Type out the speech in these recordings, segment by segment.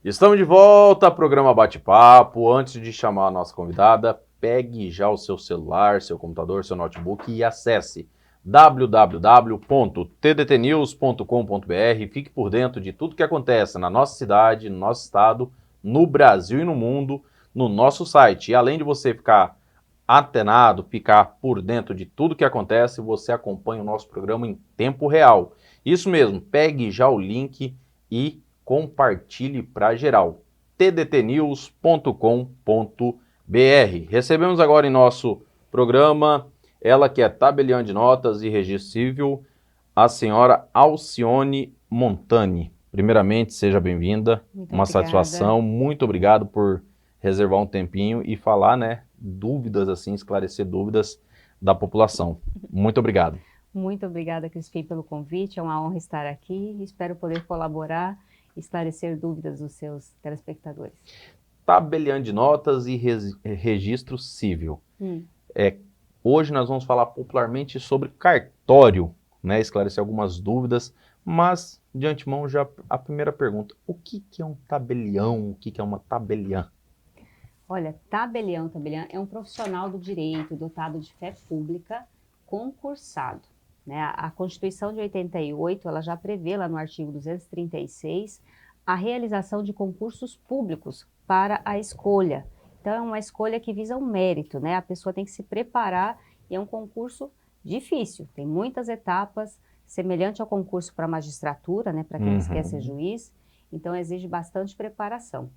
Estamos de volta ao programa Bate-Papo. Antes de chamar a nossa convidada, pegue já o seu celular, seu computador, seu notebook e acesse www.tdtnews.com.br. Fique por dentro de tudo que acontece na nossa cidade, no nosso estado, no Brasil e no mundo, no nosso site. E além de você ficar antenado, ficar por dentro de tudo que acontece, você acompanha o nosso programa em tempo real. Isso mesmo, pegue já o link e compartilhe para geral. tdtnews.com.br. Recebemos agora em nosso programa ela que é tabeliã de notas e registro civil, a senhora Alcione Montani. Primeiramente, seja bem-vinda. Uma satisfação. Muito obrigado por reservar um tempinho e falar, né, dúvidas assim, esclarecer dúvidas da população. Muito obrigado. Muito obrigada, Crispim, pelo convite. É uma honra estar aqui. Espero poder colaborar e esclarecer dúvidas dos seus telespectadores. Tabeliã de notas e registro civil. Hoje nós vamos falar popularmente sobre cartório, né? Esclarecer algumas dúvidas, mas de antemão já a primeira pergunta: o que é um tabelião? O que é uma tabeliã? Olha, tabelião é um profissional do direito dotado de fé pública, concursado. Né? A Constituição de 88, ela já prevê lá no artigo 236 a realização de concursos públicos para a escolha. Então, é uma escolha que visa o mérito, né? A pessoa tem que se preparar e é um concurso difícil, tem muitas etapas, semelhante ao concurso para a magistratura, né? Para quem quer ser juiz, então exige bastante preparação.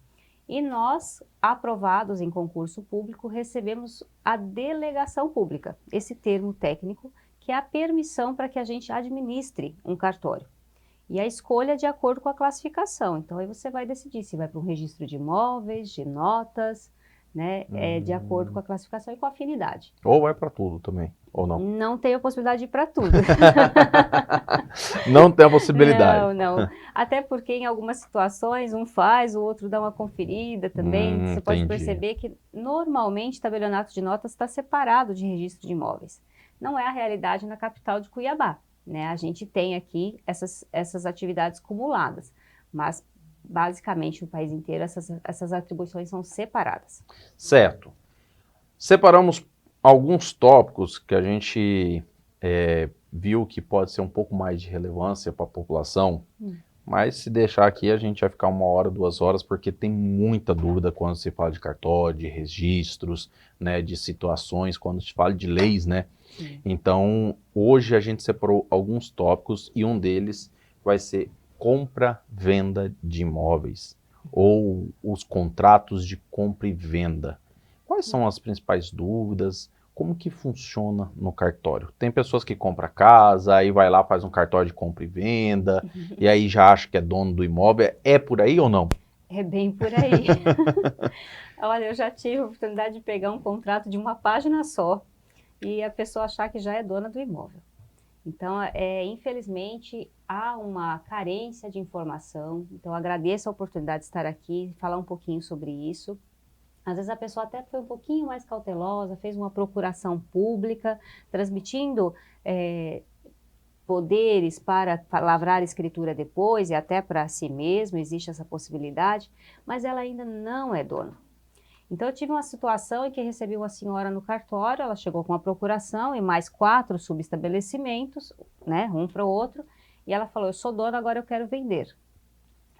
E nós, aprovados em concurso público, recebemos a delegação pública, esse termo técnico, que é a permissão para que a gente administre um cartório. E a escolha de acordo com a classificação. Então, aí você vai decidir se vai para um registro de imóveis, de notas, né, de acordo com a classificação e com a afinidade. Ou vai para tudo também, ou não? Não tem a possibilidade de ir para tudo. Não tem a possibilidade. Não. Até porque em algumas situações um faz, o outro dá uma conferida também. Você pode perceber que normalmente tabelionato de notas está separado de registro de imóveis. Não é a realidade na capital de Cuiabá, né? A gente tem aqui essas atividades cumuladas, mas basicamente no país inteiro essas atribuições são separadas. Certo. Separamos alguns tópicos que a gente viu que pode ser um pouco mais de relevância para a população, mas se deixar aqui a gente vai ficar 1 hora, 2 horas, porque tem muita dúvida quando se fala de cartório, de registros, né, de situações, quando se fala de leis, né? Então, hoje a gente separou alguns tópicos e um deles vai ser compra-venda de imóveis ou os contratos de compra e venda. Quais são as principais dúvidas? Como que funciona no cartório? Tem pessoas que compram casa, aí vai lá, faz um cartório de compra e venda, e aí já acha que é dono do imóvel. É por aí ou não? É bem por aí. Olha, eu já tive a oportunidade de pegar um contrato de uma página só e a pessoa achar que já é dona do imóvel. Então, infelizmente, há uma carência de informação. Então, agradeço a oportunidade de estar aqui, falar um pouquinho sobre isso. Às vezes a pessoa até foi um pouquinho mais cautelosa, fez uma procuração pública, transmitindo poderes para lavrar a escritura depois e até para si mesmo, existe essa possibilidade, mas ela ainda não é dona. Então, eu tive uma situação em que recebi uma senhora no cartório, ela chegou com a procuração e mais 4 subestabelecimentos, né, um para o outro, e ela falou: eu sou dona, agora eu quero vender.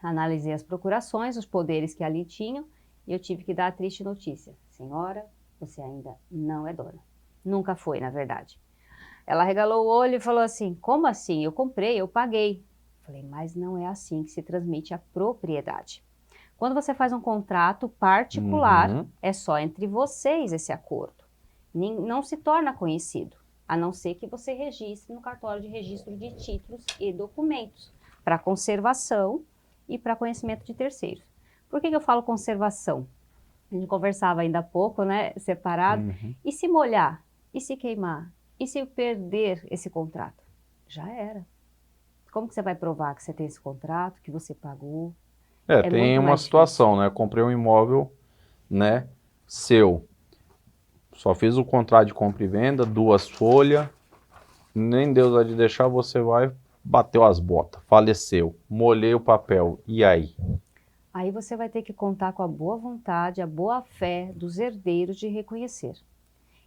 Analisei as procurações, os poderes que ali tinham, e eu tive que dar a triste notícia: senhora, você ainda não é dona. Nunca foi, na verdade. Ela regalou o olho e falou assim: como assim? Eu comprei, eu paguei. Falei: mas não é assim que se transmite a propriedade. Quando você faz um contrato particular, é só entre vocês esse acordo. Não se torna conhecido, a não ser que você registre no cartório de registro de títulos e documentos, para conservação e para conhecimento de terceiros. Por que eu falo conservação? A gente conversava ainda há pouco, né, separado. E se molhar? E se queimar? E se perder esse contrato? Já era. Como que você vai provar que você tem esse contrato, que você pagou? Tem uma situação, né? Eu comprei um imóvel, né, seu. Só fiz o contrato de compra e venda, 2 folhas. Nem Deus vai te deixar, você vai bateu as botas, faleceu, molhei o papel, e aí? Aí você vai ter que contar com a boa vontade, a boa fé dos herdeiros de reconhecer.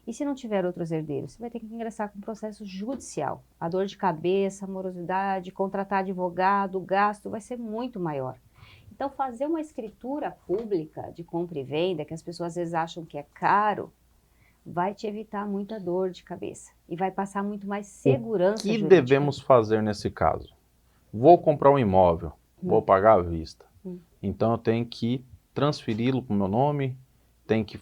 E se não tiver outros herdeiros, você vai ter que ingressar com processo judicial. A dor de cabeça, a morosidade, contratar advogado, o gasto vai ser muito maior. Então, fazer uma escritura pública de compra e venda, que as pessoas às vezes acham que é caro, vai te evitar muita dor de cabeça e vai passar muito mais segurança O que jurídica. devemos fazer nesse caso? Vou comprar um imóvel, vou pagar à vista. Então eu tenho que transferi-lo para o meu nome, tenho que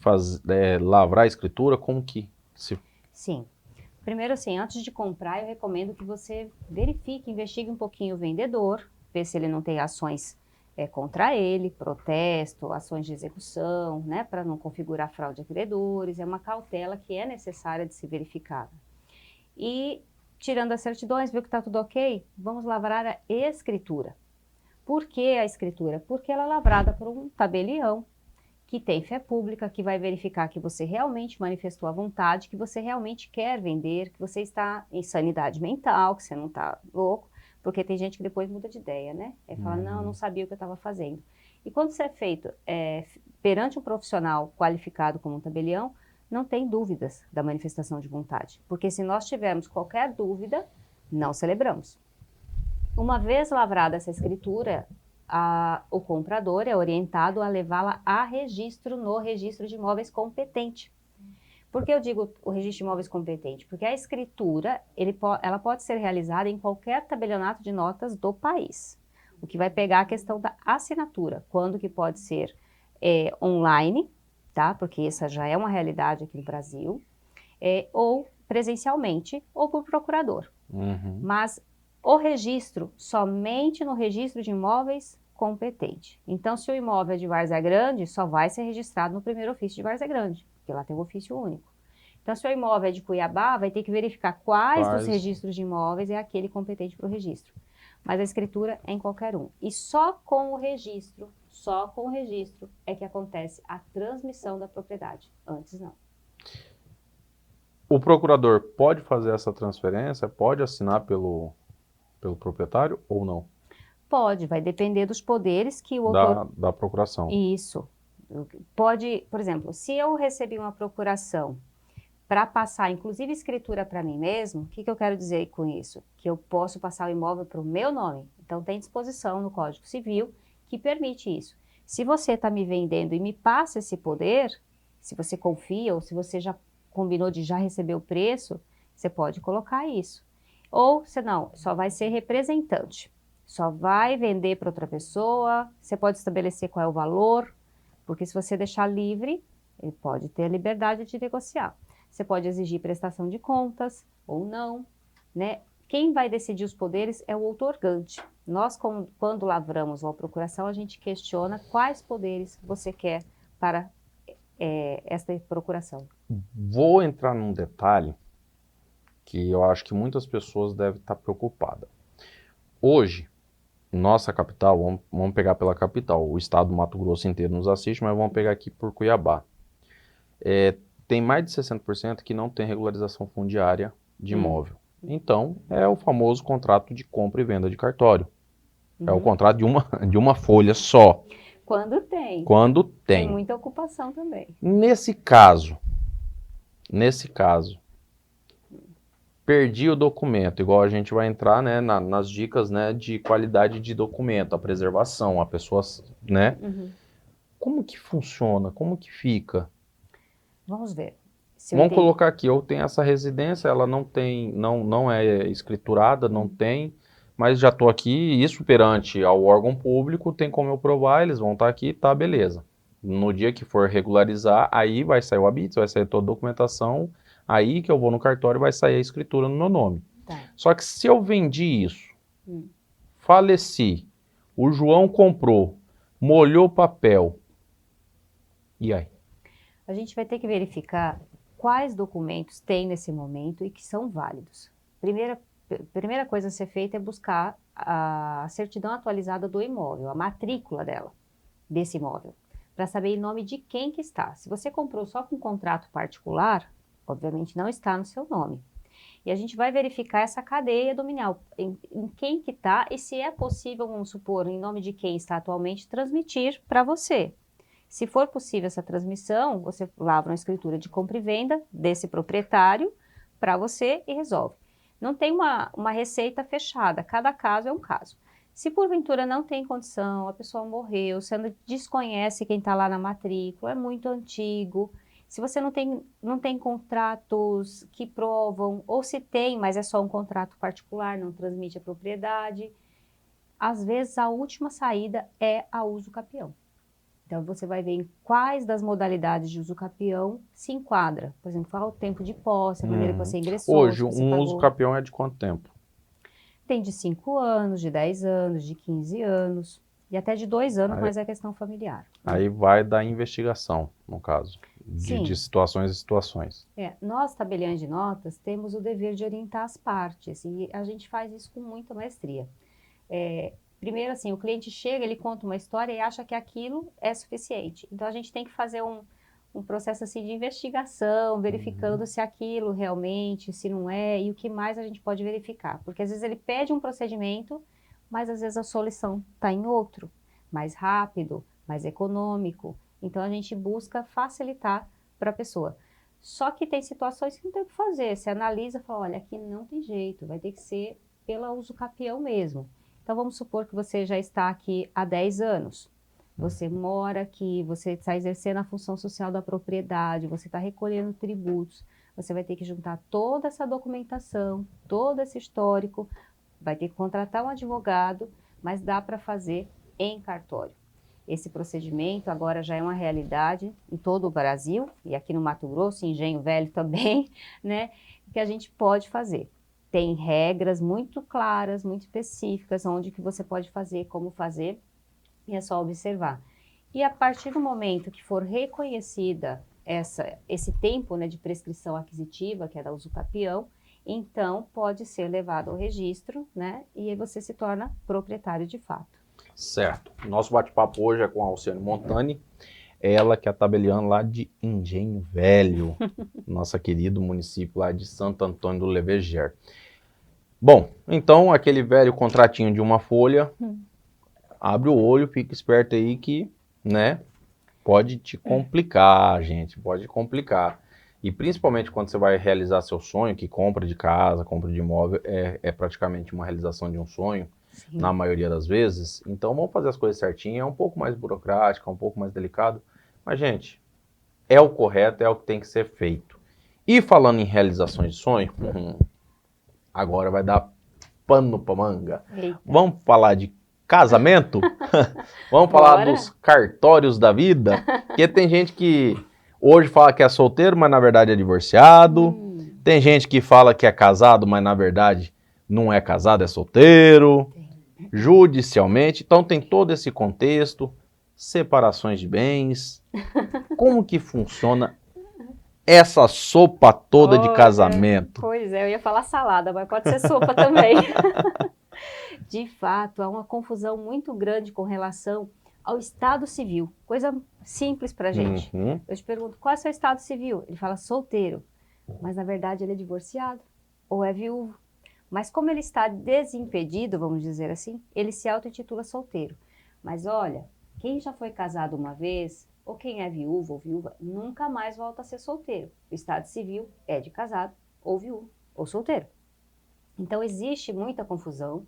lavrar a escritura, como que se... Sim. Primeiro assim, antes de comprar, eu recomendo que você verifique, investigue um pouquinho o vendedor, vê se ele não tem ações contra ele, protesto, ações de execução, né, para não configurar fraude a credores, é uma cautela que é necessária de se verificar. E, tirando as certidões, viu que está tudo ok? Vamos lavrar a escritura. Por que a escritura? Porque ela é lavrada por um tabelião, que tem fé pública, que vai verificar que você realmente manifestou a vontade, que você realmente quer vender, que você está em sanidade mental, que você não está louco, porque tem gente que depois muda de ideia, né? Fala, não sabia o que eu estava fazendo. E quando isso é feito perante um profissional qualificado como um tabelião, não tem dúvidas da manifestação de vontade, porque se nós tivermos qualquer dúvida, não celebramos. Uma vez lavrada essa escritura, o comprador é orientado a levá-la a registro no registro de imóveis competente. Por que eu digo o registro de imóveis competente? Porque a escritura, ela pode ser realizada em qualquer tabelionato de notas do país. O que vai pegar a questão da assinatura, quando que pode ser online, tá? Porque essa já é uma realidade aqui no Brasil, ou presencialmente, ou por procurador. Mas o registro, somente no registro de imóveis competente. Então, se o imóvel é de Várzea Grande, só vai ser registrado no primeiro ofício de Várzea Grande, porque lá tem um ofício único. Então, se o imóvel é de Cuiabá, vai ter que verificar quais dos registros de imóveis é aquele competente para o registro. Mas a escritura é em qualquer um. E só com o registro é que acontece a transmissão da propriedade. Antes não. O procurador pode fazer essa transferência, pode assinar pelo proprietário ou não? Pode, vai depender dos poderes que o autor... Da procuração. Isso. Pode, por exemplo, se eu recebi uma procuração para passar, inclusive, escritura para mim mesmo, o que eu quero dizer com isso? Que eu posso passar o imóvel para o meu nome. Então, tem disposição no Código Civil que permite isso. Se você está me vendendo e me passa esse poder, se você confia ou se você já combinou de já receber o preço, você pode colocar isso. Ou, se não, só vai ser representante. Só vai vender para outra pessoa, você pode estabelecer qual é o valor, porque se você deixar livre, ele pode ter a liberdade de negociar. Você pode exigir prestação de contas ou não, né? Quem vai decidir os poderes é o outorgante. Nós, quando lavramos uma procuração, a gente questiona quais poderes você quer para esta procuração. Vou entrar num detalhe que eu acho que muitas pessoas devem estar preocupadas. Hoje, nossa capital, vamos pegar pela capital, o estado do Mato Grosso inteiro nos assiste, mas vamos pegar aqui por Cuiabá. Tem mais de 60% que não tem regularização fundiária de imóvel. Então, é o famoso contrato de compra e venda de cartório. É o contrato de uma folha só. Quando tem. Quando tem. Tem muita ocupação também. Nesse caso, perdi o documento, igual a gente vai entrar, né, nas dicas, né, de qualidade de documento, a preservação, a pessoa, né? Como que funciona? Como que fica? Vamos ver. Vamos colocar aqui, eu tenho essa residência, ela não é escriturada, não tem, mas já estou aqui, isso perante ao órgão público, tem como eu provar, eles vão estar aqui, tá, beleza. No dia que for regularizar, aí vai sair o habite, vai sair toda a documentação, aí que eu vou no cartório vai sair a escritura no meu nome. Tá. Só que se eu vendi isso, faleci, o João comprou, molhou o papel, e aí? A gente vai ter que verificar quais documentos tem nesse momento e que são válidos. Primeira coisa a ser feita é buscar a certidão atualizada do imóvel, a matrícula dela, desse imóvel, para saber em nome de quem que está. Se você comprou só com contrato particular, obviamente não está no seu nome. E a gente vai verificar essa cadeia dominial, em quem que está e se é possível, vamos supor, em nome de quem está atualmente, transmitir para você. Se for possível essa transmissão, você lavra uma escritura de compra e venda desse proprietário para você e resolve. Não tem uma receita fechada, cada caso é um caso. Se porventura não tem condição, a pessoa morreu, você desconhece quem está lá na matrícula, é muito antigo, se você não tem contratos que provam, ou se tem, mas é só um contrato particular, não transmite a propriedade, às vezes a última saída é a uso capião. Então, você vai ver em quais das modalidades de uso capião se enquadra. Por exemplo, qual o tempo de posse, a maneira que você ingressou. Hoje, você um pagou. uso capião é de quanto tempo? Tem de 5 anos, de 10 anos, de 15 anos, e até de 2 anos, Aí, mas é questão familiar. Aí vai da investigação, no caso, de situações e situações. Nós, tabeliães de notas, temos o dever de orientar as partes, e a gente faz isso com muita maestria. Primeiro, assim, o cliente chega, ele conta uma história e acha que aquilo é suficiente. Então, a gente tem que fazer um processo assim, de investigação, verificando se aquilo realmente, se não é, e o que mais a gente pode verificar. Porque, às vezes, ele pede um procedimento, mas, às vezes, a solução está em outro, mais rápido, mais econômico. Então, a gente busca facilitar para a pessoa. Só que tem situações que não tem o que fazer. Você analisa e fala, olha, aqui não tem jeito, vai ter que ser pela uso capião mesmo. Então, vamos supor que você já está aqui há 10 anos. Você mora aqui, você está exercendo a função social da propriedade, você está recolhendo tributos. Você vai ter que juntar toda essa documentação, todo esse histórico, vai ter que contratar um advogado, mas dá para fazer em cartório. Esse procedimento agora já é uma realidade em todo o Brasil, e aqui no Mato Grosso, em Engenho Velho também, né, que a gente pode fazer. Tem regras muito claras, muito específicas, onde que você pode fazer, como fazer, e é só observar. E a partir do momento que for reconhecida esse tempo, né, de prescrição aquisitiva, que é da uso capião, então pode ser levado ao registro, né, e aí você se torna proprietário de fato. Certo. Nosso bate-papo hoje é com a Alciane Montani, ela que é tabeliã lá de Engenho Velho, nossa querido município lá de Santo Antônio do Leveger. Bom, então aquele velho contratinho de uma folha, abre o olho, fica esperto aí que, né, pode te complicar, gente, pode complicar. E principalmente quando você vai realizar seu sonho, que compra de casa, compra de imóvel, é praticamente uma realização de um sonho, sim, na maioria das vezes. Então vamos fazer as coisas certinho, é um pouco mais burocrático, é um pouco mais delicado, mas, gente, é o correto, é o que tem que ser feito. E falando em realizações de sonho, agora vai dar pano pra manga. Eita. Vamos falar de casamento? Vamos falar dos cartórios da vida? Porque tem gente que hoje fala que é solteiro, mas na verdade é divorciado. Tem gente que fala que é casado, mas na verdade não é casado, é solteiro. Judicialmente. Então tem todo esse contexto. Separações de bens. Como que funciona essa sopa toda de casamento? Pois é, eu ia falar salada, mas pode ser sopa também. De fato, há uma confusão muito grande com relação ao estado civil. Coisa simples pra gente. Eu te pergunto, qual é o seu estado civil? Ele fala solteiro, mas na verdade ele é divorciado ou é viúvo. Mas como ele está desimpedido, vamos dizer assim, ele se auto-intitula solteiro. Mas olha, quem já foi casado uma vez, ou quem é viúvo ou viúva, nunca mais volta a ser solteiro. O estado civil é de casado, ou viúvo, ou solteiro. Então existe muita confusão.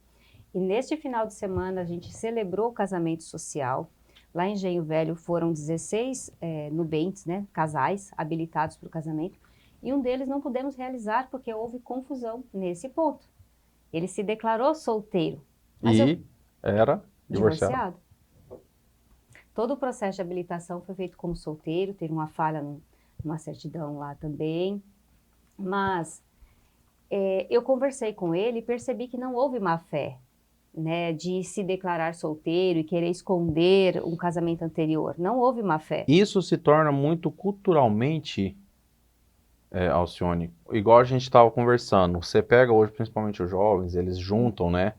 E neste final de semana a gente celebrou o casamento social. Lá em Engenho Velho foram 16 nubentes, né, casais habilitados para o casamento. E um deles não pudemos realizar porque houve confusão nesse ponto. Ele se declarou solteiro. Mas era divorciado. Todo o processo de habilitação foi feito como solteiro, teve uma falha numa certidão lá também. Mas eu conversei com ele e percebi que não houve má fé, né, de se declarar solteiro e querer esconder um casamento anterior. Não houve má fé. Isso se torna muito culturalmente Alcione, igual a gente estava conversando, você pega hoje, principalmente os jovens, eles juntam, né,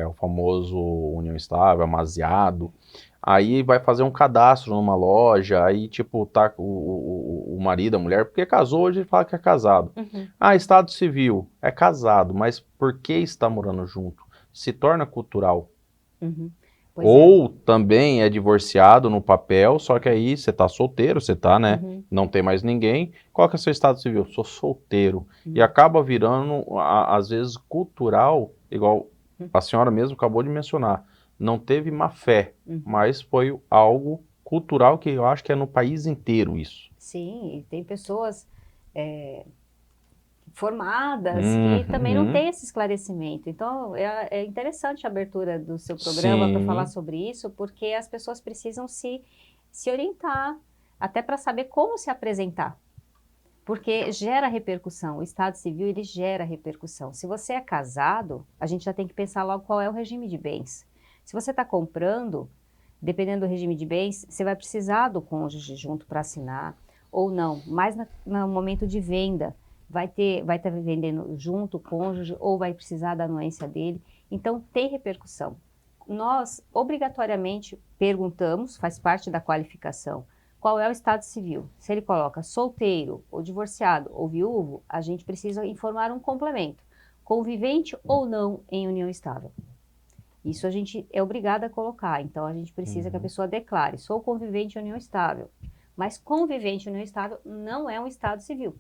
o famoso União Estável, amaziado, aí vai fazer um cadastro numa loja, aí tipo, tá o marido, a mulher, porque casou, hoje ele fala que é casado. Ah, Estado Civil, é casado, mas por que está morando junto? Se torna cultural. Pois é. Ou também é divorciado no papel, só que aí você tá solteiro, você tá, né? Não tem mais ninguém. Qual que é o seu estado civil? Sou solteiro. E acaba virando, às vezes, cultural, igual a senhora mesmo acabou de mencionar. Não teve má fé, mas foi algo cultural que eu acho que é no país inteiro isso. Sim, e tem pessoas formadas que também não têm esse esclarecimento. Então, é interessante a abertura do seu programa para falar sobre isso, porque as pessoas precisam se orientar, até para saber como se apresentar. Porque gera repercussão, o Estado Civil ele gera repercussão. Se você é casado, a gente já tem que pensar logo qual é o regime de bens. Se você está comprando, dependendo do regime de bens, você vai precisar do cônjuge junto para assinar, ou não, mas no momento de venda, vai estar vendendo junto o cônjuge, ou vai precisar da anuência dele, então tem repercussão. Nós, obrigatoriamente, perguntamos, faz parte da qualificação, qual é o estado civil. Se ele coloca solteiro, ou divorciado, ou viúvo, a gente precisa informar um complemento, convivente ou não em união estável. Isso a gente é obrigado a colocar, então a gente precisa que a pessoa declare, sou convivente em união estável. Mas convivente em união estável não é um estado civil.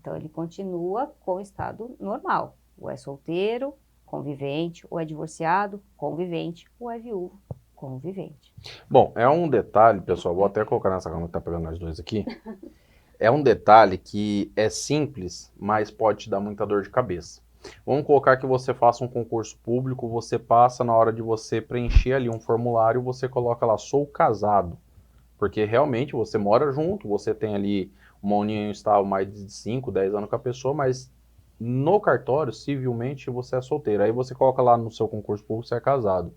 Então ele continua com o estado normal. Ou é solteiro, convivente, ou é divorciado, convivente, ou é viúvo, convivente. Bom, é um detalhe, pessoal, vou até colocar nessa câmera que tá pegando nós dois aqui. É um detalhe que é simples, mas pode te dar muita dor de cabeça. Vamos colocar que você faça um concurso público, você passa na hora de você preencher ali um formulário, você coloca lá, sou casado. Porque realmente você mora junto, você tem ali uma união estável mais de 5, 10 anos com a pessoa, mas no cartório, civilmente, você é solteiro. Aí você coloca lá no seu concurso público, você é casado.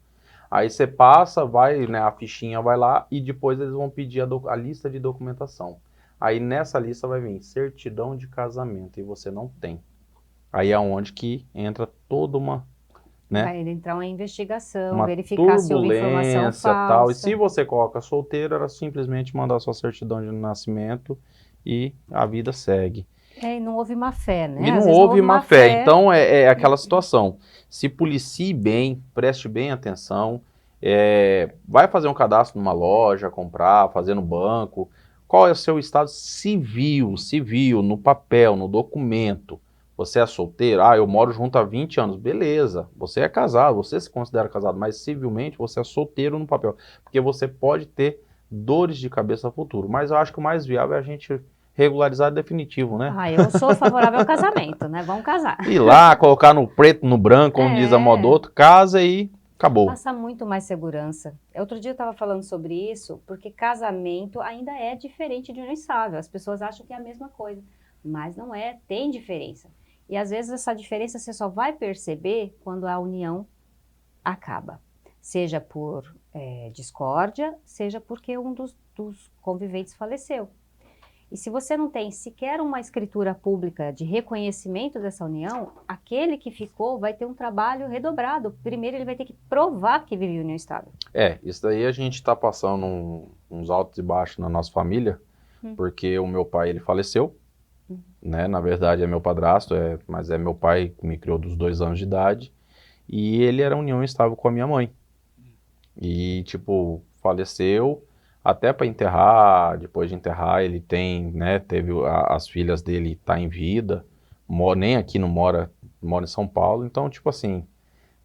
Aí você passa, vai, né, a fichinha vai lá e depois eles vão pedir a lista de documentação. Aí nessa lista vai vir certidão de casamento e você não tem. Aí é onde que entra toda uma, né, Vai entrar uma investigação, uma verificar se houve informação turbulência tal. E falsa. se você coloca solteiro, era simplesmente mandar sua certidão de nascimento e a vida segue. E não houve má fé, né? E Às não vezes houve má fé. Então é aquela situação. Se policie bem, preste bem atenção. Vai fazer um cadastro numa loja, comprar, fazer no banco. Qual é o seu estado civil, no papel, no documento? Você é solteiro? Ah, eu moro junto há 20 anos. Beleza, você é casado, você se considera casado, mas civilmente você é solteiro no papel. Porque você pode ter dores de cabeça no futuro. Mas eu acho que o mais viável é a gente regularizar definitivo, né? Ah, eu sou favorável ao casamento, né? Vamos casar. Ir lá, colocar no preto, no branco, como diz a Modoto, casa e acabou. Passa muito mais segurança. Outro dia eu estava falando sobre isso, porque casamento ainda é diferente de união estável. As pessoas acham que é a mesma coisa, mas não é, tem diferença. E às vezes essa diferença você só vai perceber quando a união acaba. Seja por discórdia, seja porque um dos conviventes faleceu. E se você não tem sequer uma escritura pública de reconhecimento dessa união, aquele que ficou vai ter um trabalho redobrado. Primeiro ele vai ter que provar que vive em união estável. Isso daí a gente está passando uns altos e baixos na nossa família, porque o meu pai ele faleceu, né? Na verdade é meu padrasto, mas é meu pai que me criou dos 2 anos de idade, e ele era união estável com a minha mãe. E tipo, faleceu. Até para enterrar, depois de enterrar, ele tem, né, teve as filhas dele tá em vida, nem aqui não mora em São Paulo, então, tipo assim,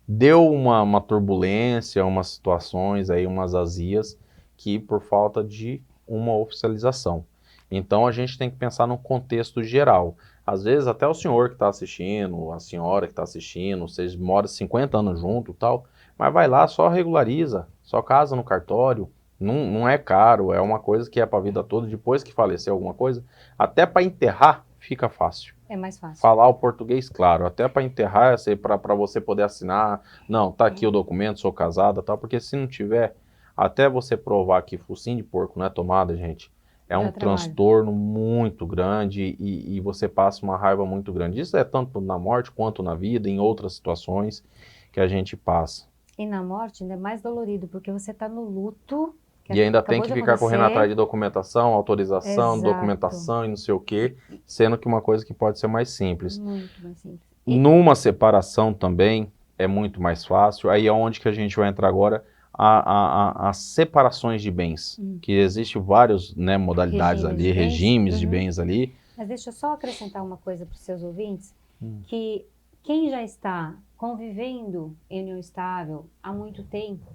deu uma turbulência, umas situações aí, umas azias, que por falta de uma oficialização. Então, a gente tem que pensar num contexto geral. Às vezes, até o senhor que está assistindo, a senhora que está assistindo, vocês moram 50 anos junto e tal, mas vai lá, só regulariza, só casa no cartório. Não é caro, é uma coisa que é para a vida toda. Depois que falecer alguma coisa, até para enterrar fica fácil. É mais fácil. Falar o português claro, até para enterrar, para você poder assinar, não, tá aqui o documento, sou casada, tal, porque se não tiver, até você provar que focinho de porco não é tomada, gente, É um Dá trabalho. transtorno muito grande e você passa uma raiva muito grande. Isso é tanto na morte quanto na vida, em outras situações que a gente passa. E na morte ainda é mais dolorido, porque você está no luto, que E ainda tem acabou que de ficar correndo atrás acontecer. de documentação, autorização, Exato. documentação e não sei o quê, sendo que uma coisa que pode ser mais simples. Muito mais simples. Numa separação também é muito mais fácil. Aí é onde que a gente vai entrar agora, as separações de bens, que existem várias, né, modalidades Regimes ali, de bens. regimes de bens ali. Mas deixa eu só acrescentar uma coisa para os seus ouvintes, Hum. que quem já está convivendo em união estável há muito tempo,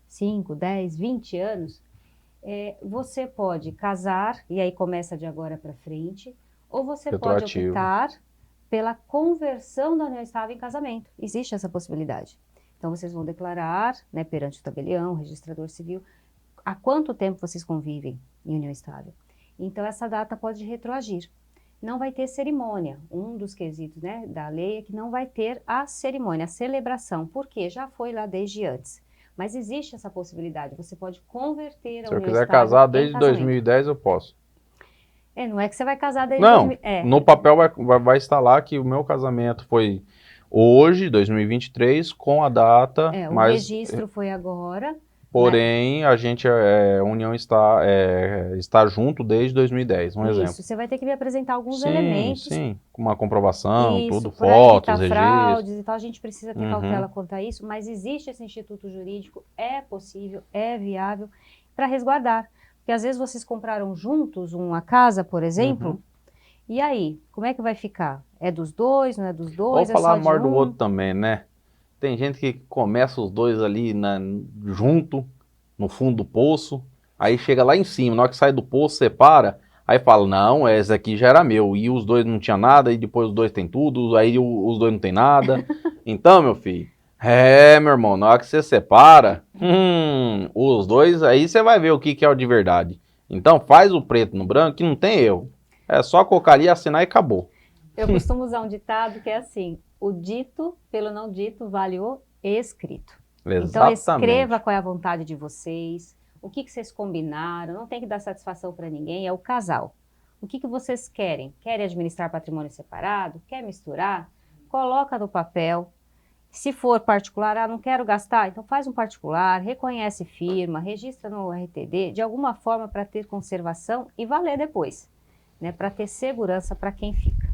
5, 10, 20 anos, você pode casar, e aí começa de agora para frente, ou você pode Retroativo. optar pela conversão da união estável em casamento. Existe essa possibilidade. Então, vocês vão declarar, né, perante o tabelião, o registrador civil, há quanto tempo vocês convivem em união estável. Então, essa data pode retroagir. Não vai ter cerimônia. Um dos quesitos, né, da lei é que não vai ter a cerimônia, a celebração, porque já foi lá desde antes. Mas existe essa possibilidade, você pode converter a Se eu união quiser estável casar em desde casamento. 2010, eu posso. Não é que você vai casar desde Não, 2000. no papel vai estar lá que o meu casamento foi hoje, 2023, com a data, O mas registro foi agora, mas porém a gente, a União está junto desde 2010, um exemplo. isso, você vai ter que me apresentar alguns Sim, elementos. sim, com uma comprovação, Isso, tudo, para evitar fotos, registro. fraudes e tal, a gente precisa ter Uhum, cautela quanto a isso, mas existe esse instituto jurídico, é possível, é viável para resguardar. Porque às vezes vocês compraram juntos uma casa, por exemplo, uhum. e aí, como é que vai ficar? É dos dois, não é dos Ou dois, é falar só de mal do um? outro também, né? Tem gente que começa os dois ali junto, no fundo do poço, aí chega lá em cima, na hora que sai do poço, separa, aí fala, não, esse aqui já era meu, e os dois não tinha nada, e depois os dois têm tudo, aí os dois não tem nada. Então, meu filho, meu irmão, na hora que você separa, os dois, aí você vai ver o que é o de verdade. Então faz o preto no branco, que não tem erro. É só colocar ali, assinar e acabou. Eu costumo usar um ditado que é assim: o dito pelo não dito vale o escrito. Então escreva Exatamente. qual é a vontade de vocês, o que vocês combinaram, não tem que dar satisfação para ninguém, é o casal. O que vocês querem? Querem administrar patrimônio separado? Quer misturar? Coloca no papel. Se for particular, não quero gastar, então faz um particular, reconhece firma, registra no RTD, de alguma forma para ter conservação e valer depois, né? Para ter segurança para quem fica.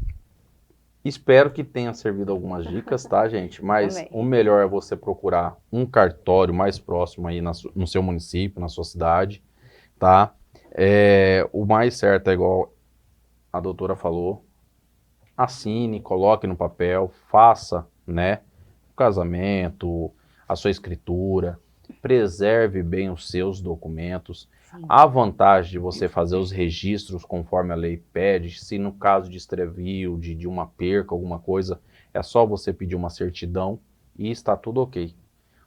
Espero que tenha servido algumas dicas, tá, gente? Mas Também. o melhor é você procurar um cartório mais próximo aí no seu município, na sua cidade, tá? O mais certo é igual a doutora falou, assine, coloque no papel, faça, né, o casamento, a sua escritura, preserve bem os seus documentos. Sim. A vantagem de você fazer os registros conforme a lei pede, se no caso de extravio, de uma perca, alguma coisa, é só você pedir uma certidão e está tudo ok.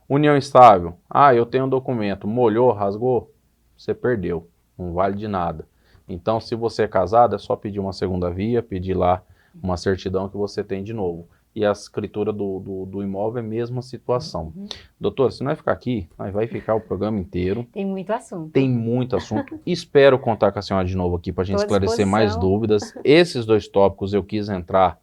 União estável, eu tenho um documento, molhou, rasgou, você perdeu, não vale de nada. Então, se você é casado, é só pedir uma segunda via, pedir lá uma certidão que você tem de novo. E a escritura do imóvel é a mesma situação. Doutor, se nós ficar aqui, nós vai ficar o programa inteiro. Tem muito assunto. Tem muito assunto. Espero contar com a senhora de novo aqui para a gente Tô à esclarecer mais disposição. dúvidas. Esses dois tópicos eu quis entrar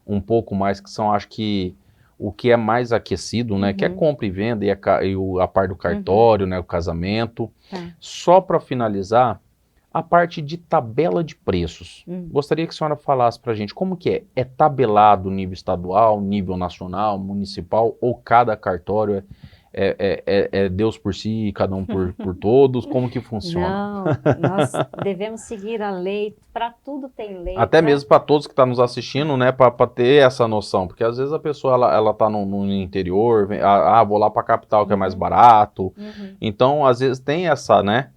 um pouco mais, que são, acho que, o que é mais aquecido, né? Que é compra e venda e a parte do cartório, né? O casamento. Tá. Só para finalizar, a parte de tabela de preços. Gostaria que a senhora falasse para a gente como que é. É tabelado nível estadual, nível nacional, municipal, ou cada cartório é Deus por si, cada um por todos? Como que funciona? Não, nós devemos seguir a lei, para tudo tem lei. Até mesmo para todos que estão nos assistindo, né, para ter essa noção, porque às vezes a pessoa ela tá no interior, vou lá para a capital que é mais barato. Então, às vezes tem essa, né?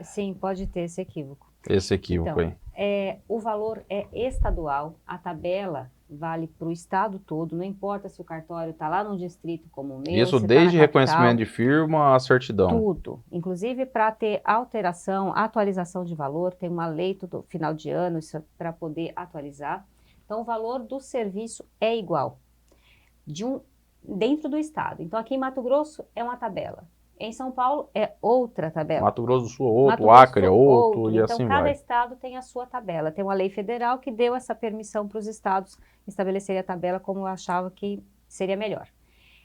Sim, pode ter esse equívoco. Esse equívoco Então, aí. O valor é estadual, a tabela vale para o estado todo, não importa se o cartório está lá no distrito como o meu, Isso se desde tá na capital, reconhecimento de firma a certidão. tudo. Inclusive para ter alteração, atualização de valor, tem uma lei todo final de ano para poder atualizar. Então, o valor do serviço é igual dentro do estado. Então, aqui em Mato Grosso é uma tabela. Em São Paulo é outra tabela. Mato Grosso do Sul é outro, Mato Acre é Grosso, outro, e Então, assim cada vai. estado tem a sua tabela. Tem uma lei federal que deu essa permissão para os estados estabelecerem a tabela como achava que seria melhor.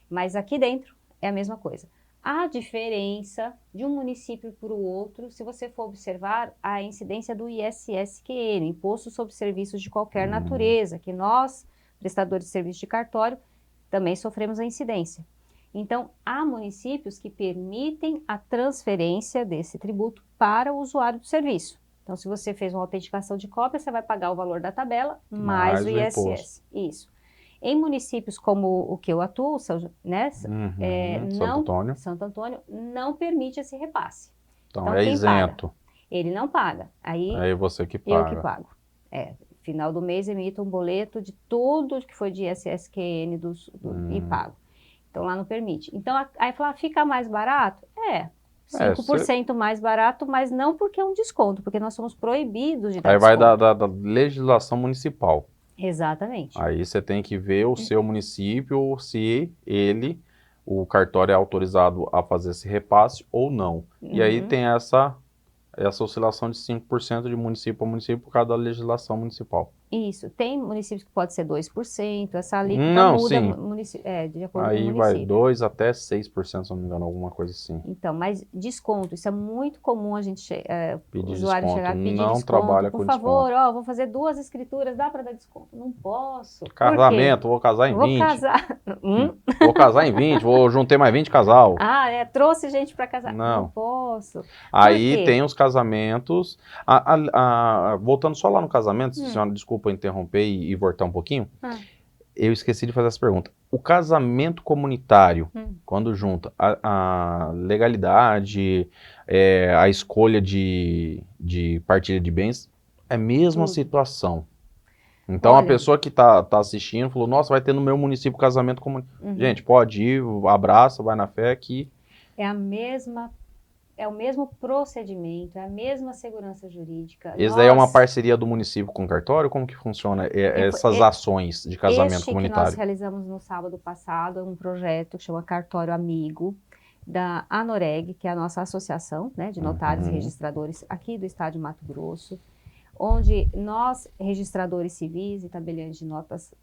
Mas aqui dentro é a mesma coisa. A diferença de um município para o outro, se você for observar a incidência do ISSQN, Imposto sobre Serviços de Qualquer Natureza, que nós, prestadores de serviço de cartório, também sofremos a incidência. Então, há municípios que permitem a transferência desse tributo para o usuário do serviço. Então, se você fez uma autenticação de cópia, você vai pagar o valor da tabela mais o ISS. Isso. Em municípios como o que eu atuo, né, Santo Antônio não permite esse repasse. Então é isento. Paga? Ele não paga. Aí você que paga. Eu que pago. Final do mês emito um boleto de tudo que foi de ISSQN e pago. Então lá não permite. Então aí fala, fica mais barato? 5% mais barato, mas não porque é um desconto, porque nós somos proibidos de dar desconto. Aí vai da legislação municipal. Exatamente. Aí você tem que ver o seu município, se o cartório é autorizado a fazer esse repasse ou não. E aí tem essa oscilação de 5% de município para município por causa da legislação municipal. Isso. Tem municípios que pode ser 2%, essa alíquota muda de acordo com o município. Aí vai 2% até 6%, se não me engano, alguma coisa assim. Então, mas desconto, isso é muito comum a gente, pedir usuário desconto. chegar e pedir não desconto. Trabalha por com favor, desconto. Vou fazer 2 escrituras, dá para dar desconto? Não posso. Casamento, vou casar em 20. Vou casar. Vou casar em 20, juntei mais 20 casal. Trouxe gente para casar. Não posso. Aí tem os casamentos. Voltando só lá no casamento, senhora, desculpa interromper e voltar um pouquinho. Eu esqueci de fazer essa pergunta. O casamento comunitário, quando junta a legalidade, a escolha de partilha de bens, é a mesma situação. Então, a pessoa que está assistindo falou, nossa, vai ter no meu município casamento comunitário. Gente, pode ir, abraça, vai na fé aqui. É o mesmo procedimento, é a mesma segurança jurídica. Esse daí é uma parceria do município com o cartório? Como que funciona essas ações de casamento comunitário? Que nós realizamos no sábado passado é um projeto que chama Cartório Amigo, da ANOREG, que é a nossa associação, né, de notários e registradores aqui do estado de Mato Grosso, onde nós, registradores civis e tabeliães de notas,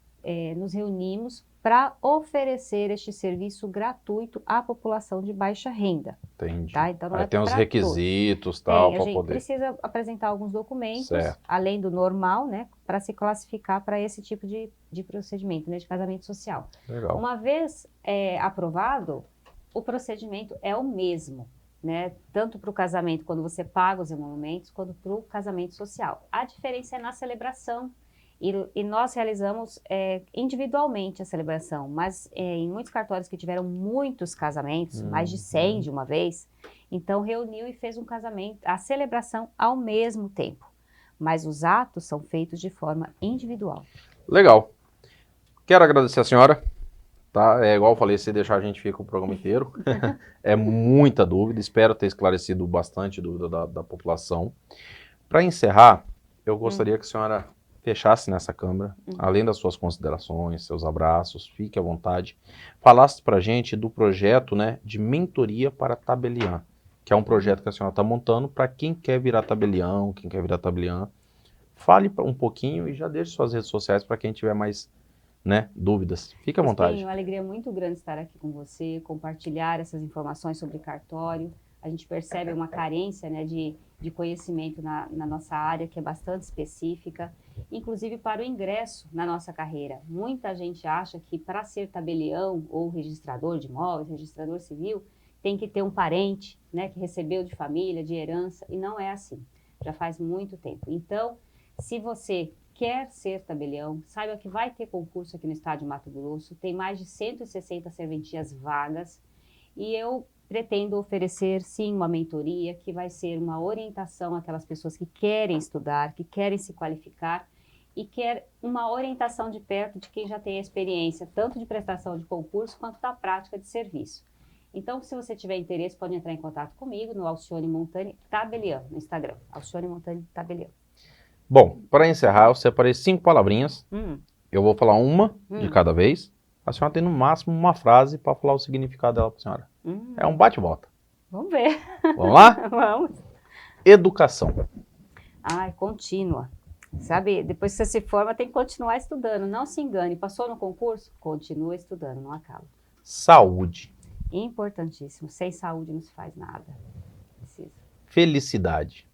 nos reunimos para oferecer este serviço gratuito à população de baixa renda. Entendi. Tá? Então, aí tem os requisitos, tal, para poder... precisa apresentar alguns documentos, além do normal, né, para se classificar para esse tipo de procedimento, né, de casamento social. Legal. Uma vez aprovado, o procedimento é o mesmo, né, tanto para o casamento, quando você paga os emolumentos, quanto para o casamento social. A diferença é na celebração. E nós realizamos individualmente a celebração, mas em muitos cartórios que tiveram muitos casamentos, mais de 100 de uma vez, então reuniu e fez um casamento, a celebração ao mesmo tempo. Mas os atos são feitos de forma individual. Legal. Quero agradecer a senhora. Tá? Igual eu falei, se deixar a gente fica o programa inteiro. É muita dúvida, espero ter esclarecido bastante dúvida da população. Para encerrar, eu gostaria que a senhora fechasse nessa câmera, além das suas considerações, seus abraços, fique à vontade, falasse para a gente do projeto, né, de mentoria para tabeliã, que é um projeto que a senhora está montando para quem quer virar tabelião, quem quer virar tabeliã. Fale um pouquinho e já deixe suas redes sociais para quem tiver mais, né, dúvidas. Fique à vontade. Tenho uma alegria muito grande estar aqui com você, compartilhar essas informações sobre cartório. A gente percebe uma carência, né, de conhecimento na nossa área, que é bastante específica, inclusive para o ingresso na nossa carreira. Muita gente acha que para ser tabelião ou registrador de imóveis, registrador civil, tem que ter um parente, né, que recebeu de família, de herança, e não é assim. Já faz muito tempo. Então, se você quer ser tabelião, saiba que vai ter concurso aqui no estado de Mato Grosso, tem mais de 160 serventias vagas, e eu pretendo oferecer, sim, uma mentoria que vai ser uma orientação àquelas pessoas que querem estudar, que querem se qualificar e quer uma orientação de perto de quem já tem a experiência, tanto de prestação de concurso quanto da prática de serviço. Então, se você tiver interesse, pode entrar em contato comigo no Alcione Montani Tabelião, no Instagram, Alcione Montani Tabelião. Bom, para encerrar, eu separei 5 palavrinhas. Eu vou falar uma de cada vez. A senhora tem no máximo uma frase para falar o significado dela para a senhora. É um bate-volta. Vamos ver. Vamos lá? Vamos. Educação. Ai, contínua. Sabe, depois que você se forma, tem que continuar estudando. Não se engane. Passou no concurso? Continua estudando, não acaba. Saúde. Importantíssimo. Sem saúde não se faz nada. Precisa. Felicidade.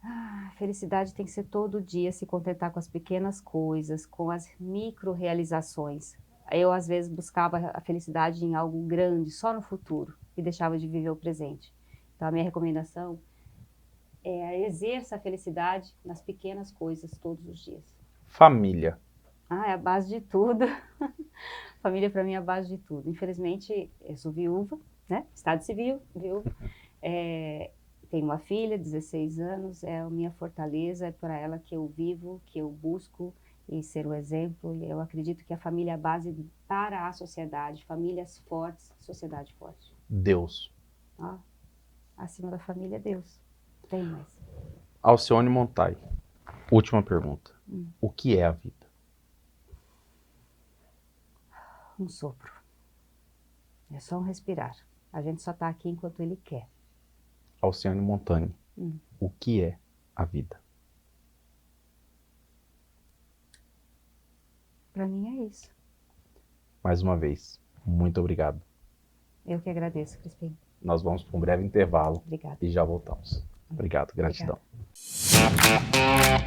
A felicidade tem que ser todo dia, se contentar com as pequenas coisas, com as micro-realizações. Eu, às vezes, buscava a felicidade em algo grande, só no futuro, e deixava de viver o presente. Então, a minha recomendação é exerça a felicidade nas pequenas coisas todos os dias. Família. É a base de tudo. Família, para mim, é a base de tudo. Infelizmente, eu sou viúva, né? Estado civil, viúva. Tenho uma filha, 16 anos, é a minha fortaleza, é para ela que eu vivo, que eu busco e ser o exemplo. E eu acredito que a família é a base para a sociedade. Famílias fortes, sociedade forte. Deus. Acima da família é Deus. Tem mais. Alcione Montai. Última pergunta. O que é a vida? Um sopro. É só um respirar. A gente só está aqui enquanto ele quer. Alcione Montai. O que é a vida? Para mim é isso. Mais uma vez, muito obrigado. Eu que agradeço, Crispim. Nós vamos para um breve intervalo. Obrigada. E já voltamos. Obrigado, gratidão. Obrigada.